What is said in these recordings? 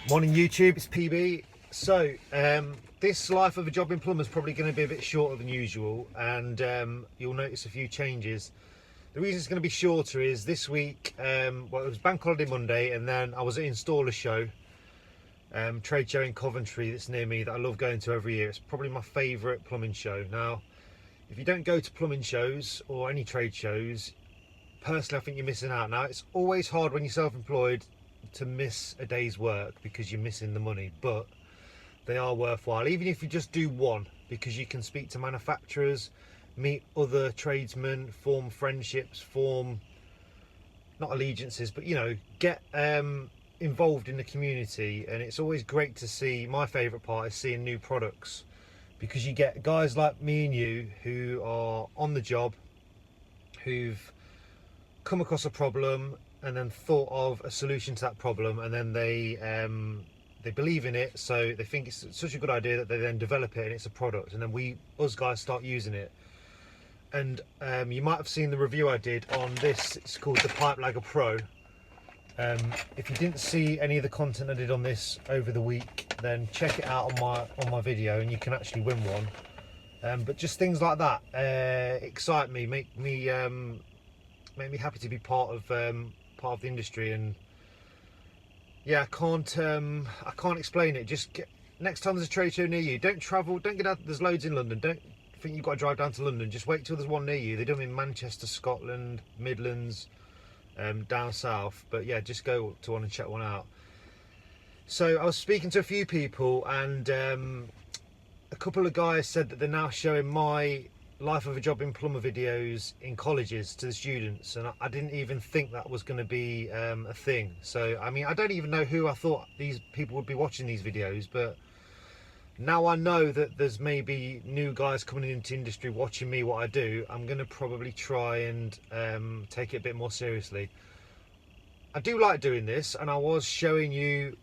Morning YouTube, it's PB. So this life of a job in plumber is probably going to be a bit shorter than usual, and you'll notice a few changes. The reason it's going to be shorter is this week, well, it was Bank Holiday Monday, and then I was at Installer Show, trade show in Coventry that's near me that I love going to every year. It's probably my favourite plumbing show. Now, if you don't go to plumbing shows or any trade shows, personally I think you're missing out. Now, it's always hard when you're self-employed to miss a day's work because you're missing the money, but they are worthwhile, even if you just do one, because you can speak to manufacturers, meet other tradesmen, form friendships, form not allegiances, but you know, get involved in the community. And it's always great to see, my favourite part is seeing new products, because you get guys like me and you who are on the job, who've come across a problem and then thought of a solution to that problem, and then they believe in it, so they think it's such a good idea that they then develop it and it's a product, and then us guys start using it. And you might have seen the review I did on this. It's called the Pipe Lagger Pro. If you didn't see any of the content I did on this over the week, then check it out on my video, and you can actually win one. But just things like that excite me, make me happy to be part of the industry. And yeah, I can't explain it. Just next time there's a trade show near you, don't get out. There's loads in London. Don't think you've got to drive down to London. Just wait till there's one near you. They do them in Manchester, Scotland, Midlands, down south. But yeah, just go to one and check one out. So I was speaking to a few people, and a couple of guys said that they're now showing my life of a job in plumber videos in colleges to the students, and I didn't even think that was going to be a thing. So I mean, I don't even know who I thought these people would be watching these videos, but now I know that there's maybe new guys coming into industry watching me, what I do. I'm going to probably try and take it a bit more seriously. I do like doing this, and I was showing you,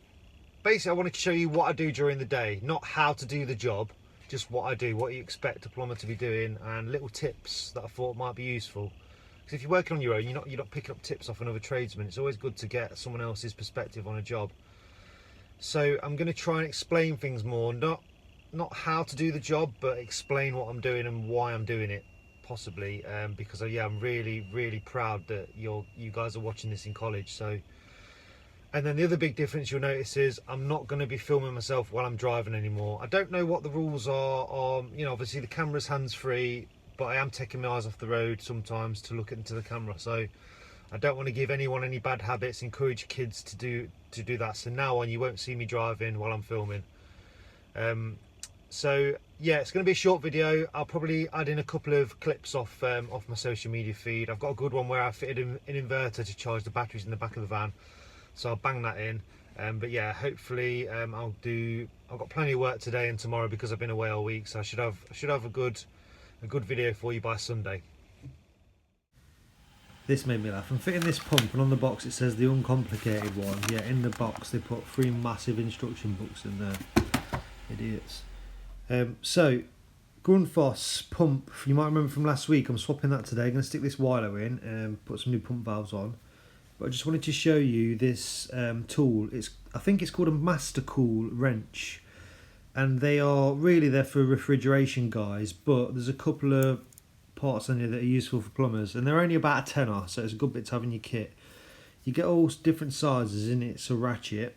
basically I wanted to show you what I do during the day, not how to do the job, just what I do, what you expect a plumber to be doing, and little tips that I thought might be useful. Because if you're working on your own, you're not picking up tips off another tradesman. It's always good to get someone else's perspective on a job. So I'm going to try and explain things more, not how to do the job, but explain what I'm doing and why I'm doing it, possibly. Because yeah, I'm really proud that you guys are watching this in college. So. And then the other big difference you'll notice is I'm not going to be filming myself while I'm driving anymore. I don't know what the rules are. You know, obviously the camera's hands-free, but I am taking my eyes off the road sometimes to look into the camera. So I don't want to give anyone any bad habits, encourage kids to do that. So now on, you won't see me driving while I'm filming. So yeah, it's going to be a short video. I'll probably add in a couple of clips off my social media feed. I've got a good one where I fitted an inverter to charge the batteries in the back of the van. So I'll bang that in, but yeah, hopefully I've got plenty of work today and tomorrow because I've been away all week, so I should have a good video for you by Sunday. This made me laugh. I'm fitting this pump, and on the box it says the uncomplicated one. Yeah, in the box they put 3 massive instruction books in there. Idiots. So Grundfos pump, you might remember from last week. I'm swapping that today. I'm going to stick this Wilo in and put some new pump valves on. But I just wanted to show you this tool. I think it's called a Master Cool wrench, and they are really there for refrigeration guys, but there's a couple of parts on here that are useful for plumbers, and they're only about a tenner, so it's a good bit to have in your kit. You get all different sizes in it, it's a ratchet,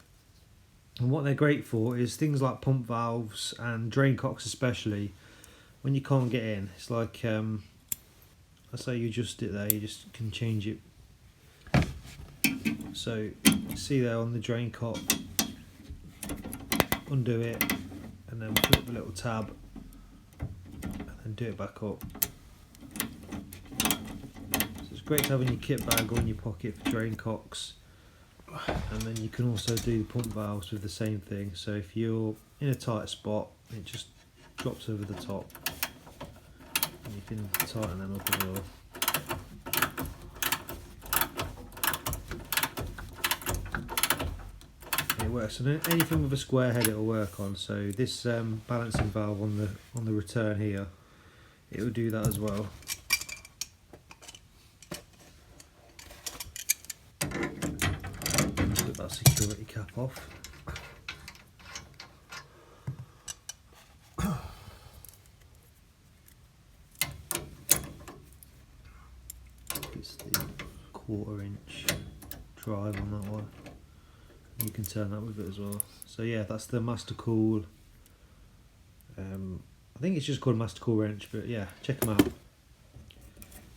and what they're great for is things like pump valves and drain cocks, especially when you can't get in. It's like I say, you adjust it there, you just can change it. So see there on the drain cock, undo it, and then put the little tab and then do it back up. So it's great to have in your kit bag or in your pocket for drain cocks. And then you can also do the pump valves with the same thing. So if you're in a tight spot, it just drops over the top, and you can tighten them up as well. It works on anything with a square head, it'll work on. So this balancing valve on the return here, it will do that as well. Put that security cap off. is the 1/4 inch drive on that one. You can turn that with it as well. So yeah, that's the Master Cool. I think it's just called Master Cool wrench, but yeah, check them out.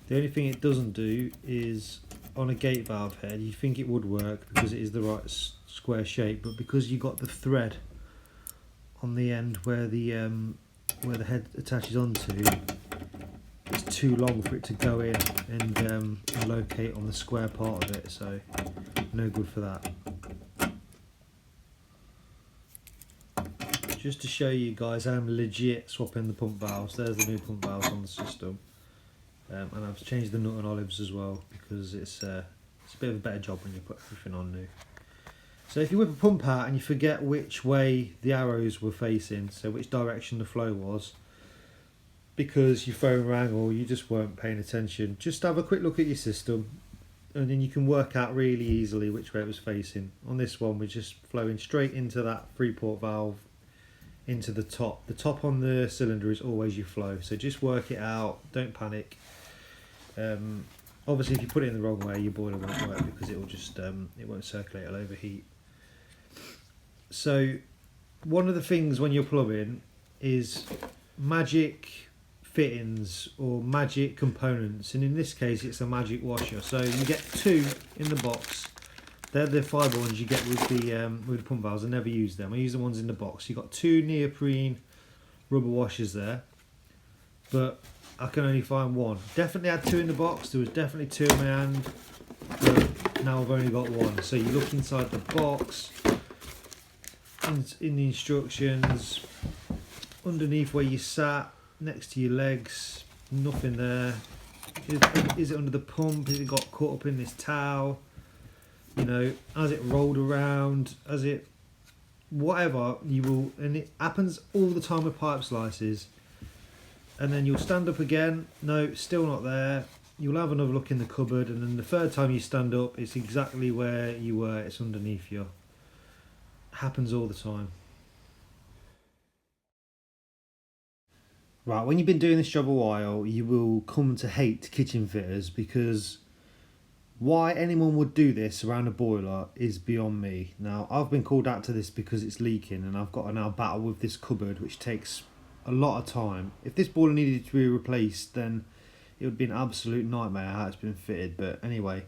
The only thing it doesn't do is on a gate valve head. You think it would work because it is the right square shape, but because you got the thread on the end where the head attaches onto, it's too long for it to go in and locate on the square part of it, so no good for that. Just to show you guys I'm legit swapping the pump valves. There's the new pump valves on the system, and I've changed the nut and olives as well because it's a bit of a better job when you put everything on new. So if you whip a pump out and you forget which way the arrows were facing, so which direction the flow was, because your phone rang or you just weren't paying attention, just have a quick look at your system and then you can work out really easily which way it was facing. On this one we're just flowing straight into that 3-port valve, into the top. The top on the cylinder is always your flow, so just work it out, don't panic. Obviously if you put it in the wrong way your boiler won't work because it will just it won't circulate, it'll overheat. So one of the things when you're plumbing is magic fittings or magic components, and in this case it's a magic washer. So you get 2 in the box. They're the fibre ones you get with the pump valves. I never use them. I use the ones in the box. You've got 2 neoprene rubber washers there, but I can only find 1. Definitely had 2 in the box. There was definitely 2 in my hand, but now I've only got 1. So you look inside the box, in the instructions, underneath where you sat, next to your legs, nothing there. Is it under the pump? Has it got caught up in this towel? You know, as it rolled around, as it, whatever, you will, and it happens all the time with pipe slices. And then you'll stand up again, no, still not there. You'll have another look in the cupboard, and then the 3rd time you stand up, it's exactly where you were, it's underneath you. Happens all the time. Right, when you've been doing this job a while, you will come to hate kitchen fitters, because why anyone would do this around a boiler is beyond me. Now, I've been called out to this because it's leaking and I've got to now battle with this cupboard, which takes a lot of time. If this boiler needed to be replaced, then it would be an absolute nightmare how it's been fitted. But anyway,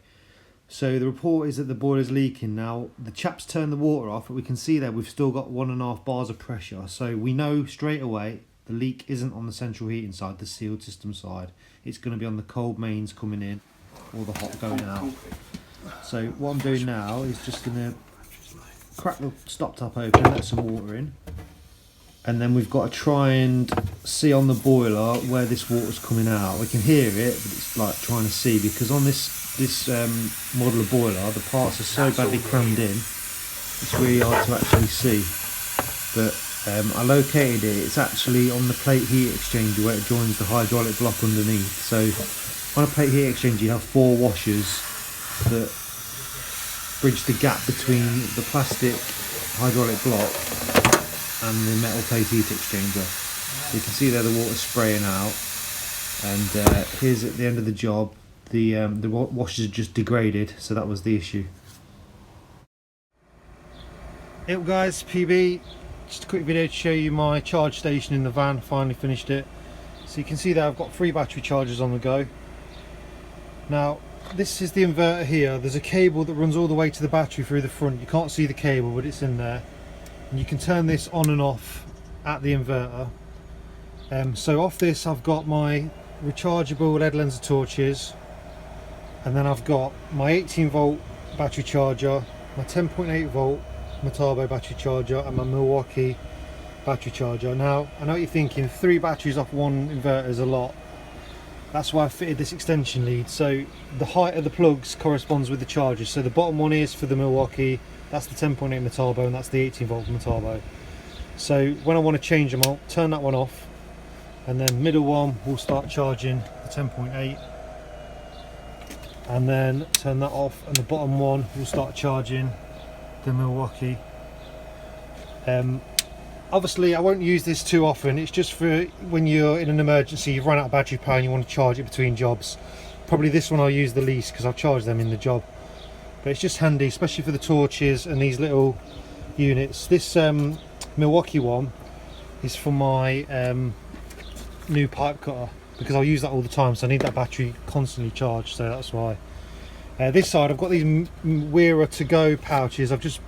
so the report is that the boiler's leaking. Now, the chaps turned the water off, but we can see that we've still got 1.5 bars of pressure. So we know straight away the leak isn't on the central heating side, the sealed system side. It's going to be on the cold mains coming in, or the hot going out. So what I'm doing now is just going to crack the stop tap open, let some water in, and then we've got to try and see on the boiler where this water's coming out. We can hear it, but it's like trying to see, because on this model of boiler the parts are so badly crammed in, it's really hard to actually see. But I located it. It's actually on the plate heat exchanger where it joins the hydraulic block underneath. So on a plate heat exchanger you have 4 washers that bridge the gap between the plastic hydraulic block and the metal plate heat exchanger. So you can see there the water's spraying out, and here's at the end of the job the washers are just degraded, so that was the issue. Hey guys, PB. Just a quick video to show you my charge station in the van. Finally finished it. So you can see that I've got 3 battery chargers on the go. Now this is the inverter here. There's a cable that runs all the way to the battery through the front. You can't see the cable, but it's in there. And you can turn this on and off at the inverter. So off this I've got my rechargeable LED lenser torches, and then I've got my 18-volt battery charger, my 10.8 volt Metabo battery charger, and my Milwaukee battery charger. Now I know what you're thinking, 3 batteries off 1 inverter is a lot. That's why I fitted this extension lead, so the height of the plugs corresponds with the chargers. So the bottom one is for the Milwaukee, that's the 10.8 Metabo, and that's the 18 volt Metabo. So when I want to change them, I'll turn that one off, and then middle one will start charging the 10.8, and then turn that off, and the bottom one will start charging the Milwaukee. Obviously I won't use this too often. It's just for when you're in an emergency, you've run out of battery power and you want to charge it between jobs. probably this one I'll use the least because I'll charge them in the job. But it's just handy, especially for the torches and these little units. This Milwaukee one is for my new pipe cutter because I'll use that all the time, so I need that battery constantly charged, so that's why. This side I've got these Weira to go pouches. I've just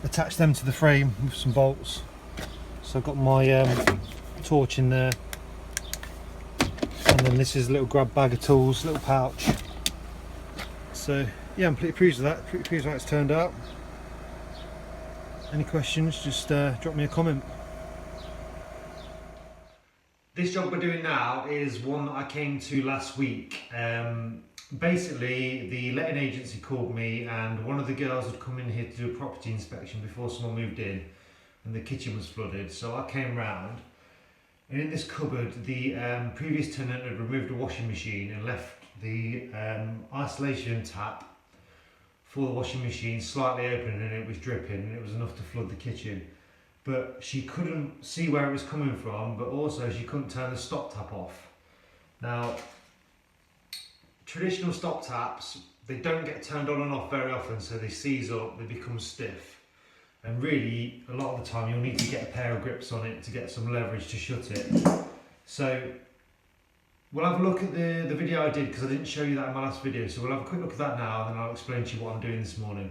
attached them to the frame with some bolts. So I've got my torch in there, and then this is a little grab bag of tools, little pouch. So yeah, I'm pretty pleased with that, pretty pleased with how it's turned out. Any questions, just drop me a comment. This job we're doing now is one that I came to last week. Basically, the letting agency called me and one of the girls had come in here to do a property inspection before someone moved in and the kitchen was flooded. So I came round, and in this cupboard the previous tenant had removed a washing machine and left the isolation tap for the washing machine slightly open, and it was dripping and it was enough to flood the kitchen. But she couldn't see where it was coming from, but also she couldn't turn the stop tap off. Now, traditional stop taps, they don't get turned on and off very often, so they seize up, they become stiff. And really, a lot of the time you'll need to get a pair of grips on it to get some leverage to shut it. So we'll have a look at the video I did, because I didn't show you that in my last video, so we'll have a quick look at that now and then I'll explain to you what I'm doing this morning.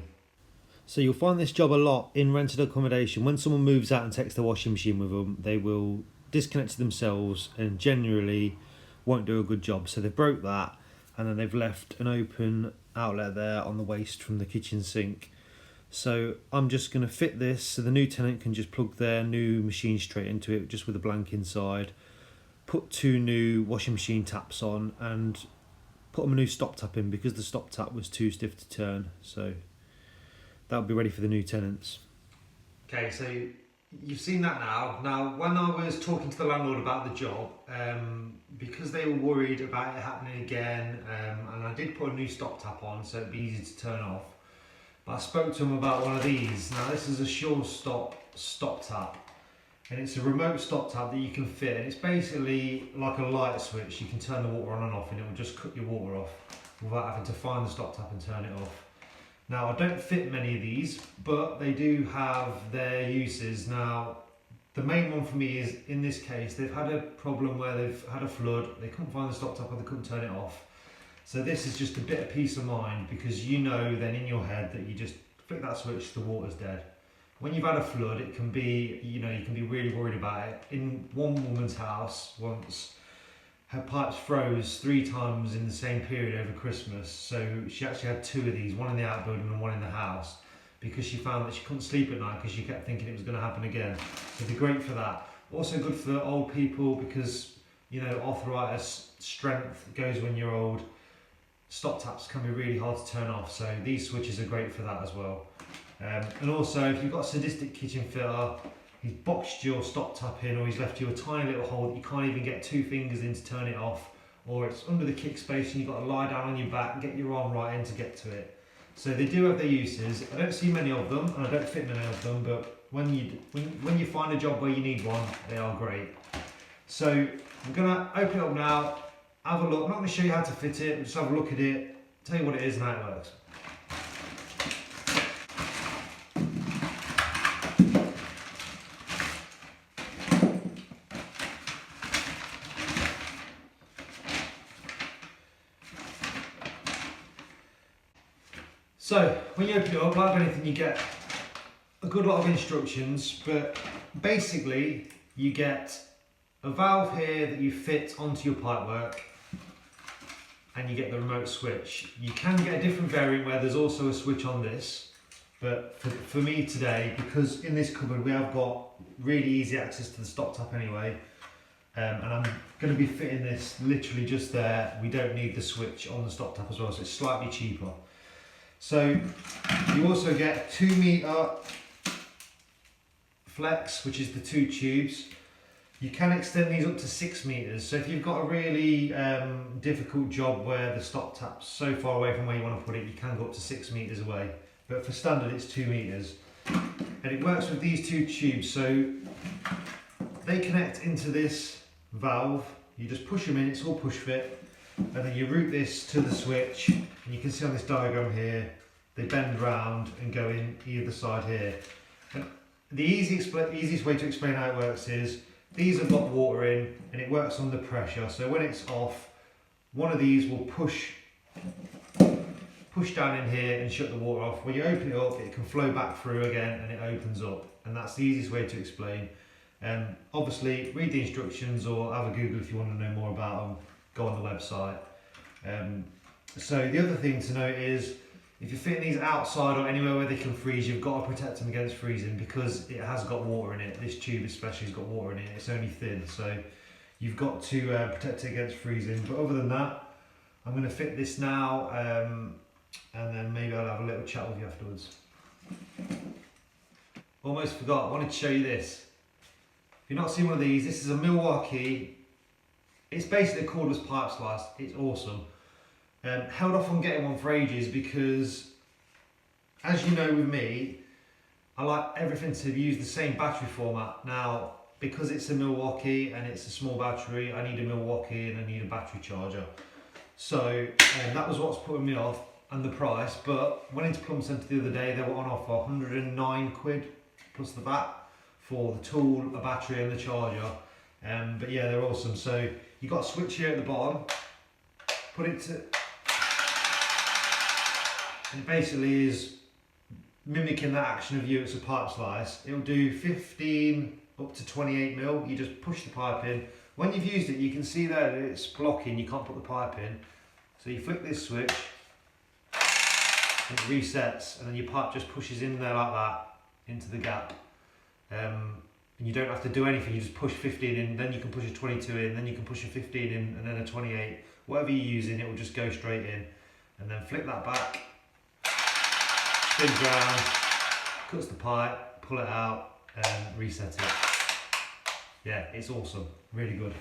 So you'll find this job a lot in rented accommodation. When someone moves out and takes their washing machine with them, they will disconnect to themselves and generally won't do a good job. So they broke that, and then they've left an open outlet there on the waste from the kitchen sink. So I'm just going to fit this so the new tenant can just plug their new machine straight into it, just with a blank inside. Put 2 new washing machine taps on and put them a new stop tap in because the stop tap was too stiff to turn. So that'll be ready for the new tenants. Okay, so you've seen that now. Now, when I was talking to the landlord about the job, because they were worried about it happening again, and I did put a new stop tap on so it'd be easy to turn off, but I spoke to them about one of these. Now, this is a Sure stop tap, and it's a remote stop tap that you can fit, and it's basically like a light switch. You can turn the water on and off and it will just cut your water off without having to find the stop tap and turn it off. Now, I don't fit many of these, but they do have their uses. Now, the main one for me is, in this case, they've had a problem where they've had a flood, they couldn't find the stop tap or they couldn't turn it off. So this is just a bit of peace of mind, because you know then in your head that you just flick that switch, the water's dead. When you've had a flood, it can be, you can be really worried about it. In one woman's house once, her pipes froze 3 times in the same period over Christmas, so she actually had 2 of these, one in the outbuilding and one in the house, because she found that she couldn't sleep at night because she kept thinking it was going to happen again. So they're great for that. Also good for old people because, arthritis, strength goes when you're old. Stop taps can be really hard to turn off, so these switches are great for that as well. And also, if you've got a sadistic kitchen fitter, he's boxed your stop tap in, or he's left you a tiny little hole that you can't even get 2 fingers in to turn it off, or it's under the kick space and you've got to lie down on your back and get your arm right in to get to it. So they do have their uses. I don't see many of them and I don't fit many of them, but when you find a job where you need one, they are great. So I'm going to open it up now, have a look. I'm not going to show you how to fit it, just have a look at it, tell you what it is and how it works. So, when you open it up, like anything, you get a good lot of instructions, but basically you get a valve here that you fit onto your pipework, and you get the remote switch. You can get a different variant where there's also a switch on this, but for me today, because in this cupboard we have got really easy access to the stop tap anyway, and I'm going to be fitting this literally just there. We don't need the switch on the stop tap as well, so it's slightly cheaper. So you also get 2 metre flex, which is the 2 tubes. You can extend these up to 6 metres. So if you've got a really difficult job where the stop tap's so far away from where you want to put it, you can go up to 6 metres away. But for standard, it's 2 metres. And it works with these 2 tubes. So they connect into this valve. You just push them in, it's all push fit. and then you route this to the switch, and you can see on this diagram here, they bend round and go in either side here. And the easiest way to explain how it works is, these have got water in and it works under pressure, so when it's off, one of these will push down in here and shut the water off. When you open it up, it can flow back through again and it opens up, and that's the easiest way to explain. Obviously read the instructions or have a Google if you want to know more about them, go on the website. So the other thing to note is, if you're fitting these outside or anywhere where they can freeze, you've got to protect them against freezing, because it has got water in it. This tube especially has got water in it, it's only thin, so you've got to protect it against freezing. But other than that, I'm going to fit this now, and then maybe I'll have a little chat with you afterwards. Almost forgot, I wanted to show you this. If you've not seen one of these, this is a Milwaukee, it's basically a cordless pipe slice, it's awesome. Held off on getting one for ages because, as you know with me, I like everything to use the same battery format. Now, because it's a Milwaukee and it's a small battery, I need a Milwaukee and I need a battery charger. So that was what's putting me off, and the price. But went into Plumber Centre the other day, they were on offer 109 quid plus the VAT for the tool, a battery and the charger. But yeah, they're awesome. So you've got a switch here at the bottom, put it to, and it basically is mimicking that action of you, it's a pipe slice. It'll do 15 up to 28 mil. You just push the pipe in. When you've used it, you can see there that it's blocking, you can't put the pipe in. So you flick this switch, and it resets, and then your pipe just pushes in there like that, into the gap. And you don't have to do anything, you just push 15 in, then you can push a 22 in, then you can push a 15 in, and then a 28. Whatever you're using, it will just go straight in. And then flick that back, spins around, cuts the pipe, pull it out, and reset it. Yeah, it's awesome, really good.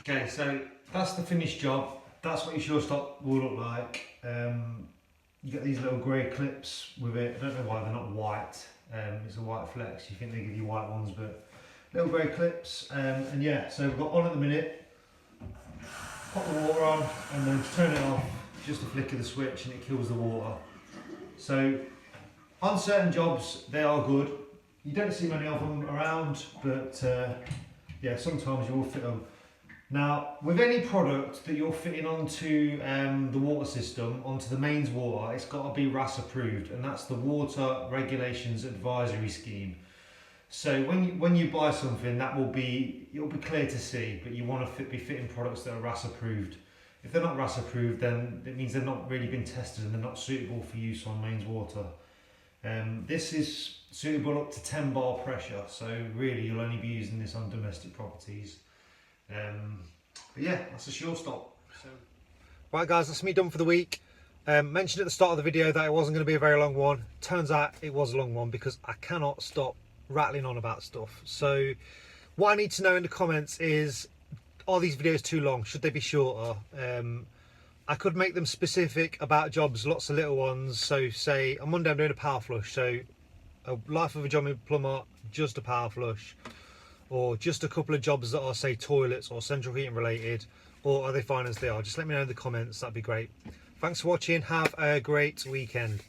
Okay, so that's the finished job. That's what your shore stop will look like. You get these little grey clips with it. I don't know why they're not white. It's a white flex. You think they give you white ones, but little grey clips. And yeah, so we've got on at the minute. Pop the water on, and then to turn it off, just a flick of the switch and it kills the water. So on certain jobs, they are good. You don't see many of them around, but yeah, sometimes you will fit them. Now, with any product that you're fitting onto the water system, onto the mains water, it's got to be RAS approved, and that's the Water Regulations Advisory Scheme. So when you buy something, it'll be clear to see, but you want to be fitting products that are RAS approved. If they're not RAS approved, then it means they've not really been tested and they're not suitable for use on mains water. This is suitable up to 10 bar pressure, so really you'll only be using this on domestic properties. But yeah, that's a sure stop. So. Right guys, that's me done for the week. Mentioned at the start of the video that it wasn't going to be a very long one. Turns out it was a long one because I cannot stop rattling on about stuff. So what I need to know in the comments is, are these videos too long? Should they be shorter? I could make them specific about jobs, lots of little ones. So say on Monday I'm doing a power flush, so a life of a jobbing plumber, just a power flush, or just a couple of jobs that are say toilets or central heating related, or are they fine as they are? Just let me know in the comments, that'd be great. Thanks for watching, have a great weekend.